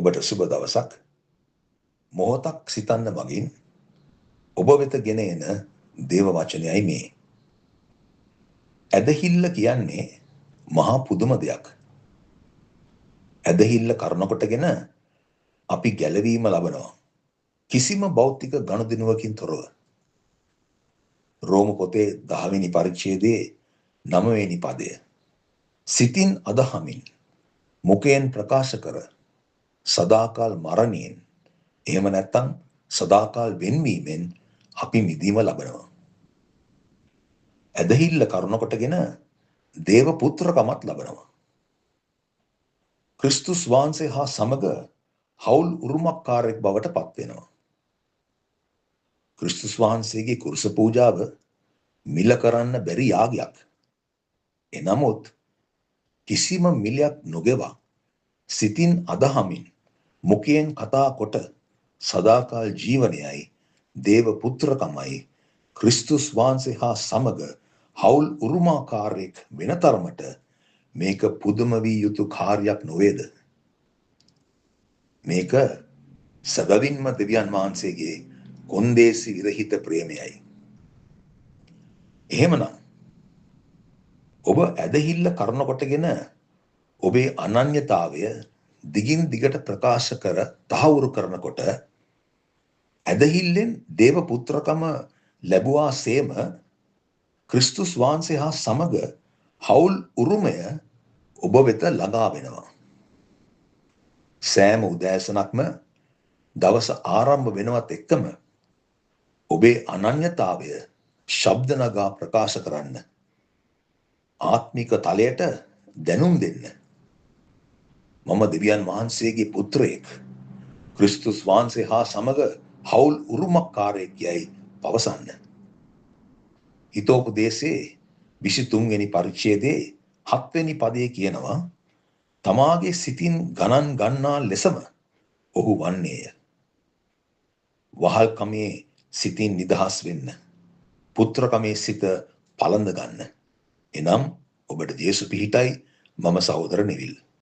ඔබට සුබ දවසක්. මොහොතක් සිතන්න මගින් ඔබ වෙත ගෙන එන දේව වචනයයි මේ. ඇදහිල්ල කියන්නේ මහා පුදුම දෙයක්. ඇදහිල්ල කරනකොටගෙන අපි ගැලවීම ලබනවා. කිසිම භෞතික ගනුදෙනුවකින් තොරව. රෝම පොතේ 10 වෙනි පරිච්ඡේදයේ 9 වෙනි පදය. සිතින් අදහමින් මුඛයෙන් ප්‍රකාශ කර සදාකාල් මරණයෙන් එහෙම නැත්නම් සදාකාල් වෙන්වීමෙන් අපි මිදීම ලබනවා. ඇදහිල්ල කරනකොටගෙන දේව පුත්‍රකමත් ලබනවා. ක්‍රිස්තුස් වහන්සේ හා සමග හවුල් උරුමකාරයෙක් බවට පත් වෙනවා. ක්‍රිස්තුස් වහන්සේගේ කුරුස පූජාව මිල කරන්න බැරි යාගයක්. එනමුත් කිසිම මිලයක් නොගෙවා සිතින් අදහමින් මුඛයෙන් කතා කොට සදාකාල් ජීවනයයි දේව පුත්‍රකමයි ක්‍රිස්තුස් වහන්සේ හා සමග හවුල් උරුමාකාරයෙක් වෙන තරමට මේක පුදුම වී යුතු කාර්යයක් නොවේද? මේක සැබවින්ම දෙවියන් වහන්සේගේ කොන්දේසි විරහිත ප්‍රේමයයි. එහෙමනම් ඔබ ඇදහිල්ල කරනකොටගෙන ඔබේ අනන්‍යතාවය දිගින් දිගට ප්‍රකාශ කර තහවුරු කරනකොට ඇදහිල්ලෙන් දේව පුත්‍රකම ලැබුවා සේම ක්‍රිස්තුස් වහන්සේ හා සමග හවුල් උරුමය ඔබ වෙත ළඟා වෙනවා. සෑම උදෑසනක්ම දවස ආරම්භ වෙනවත් එක්කම ඔබේ අනන්‍යතාවය ශබ්ද නගා ප්‍රකාශ කරන්න, ආත්මික තලයට දැනුම් දෙන්න. මම දෙවියන් වහන්සේගේ පුත්‍රයෙක්, ක්‍රිස්තුස් වහන්සේ හා සමග හවුල් උරුමකාරයෙක් යයි පවසන්න. හිතෝපදේශයේ 23 වෙනි පරිච්ඡේදයේ 7 වෙනි පදයේ කියනවා, තමාගේ සිතින් ගණන් ගන්නා ලෙසම ඔහු වන්නේය. වහල්කමේ සිතින් නිදහස් වෙන්න, පුත්‍රකමේ සිත පළඳ ගන්න. එනම් ඔබට ජේසු පිහිටයි. මම සහෝදර නිවිල්.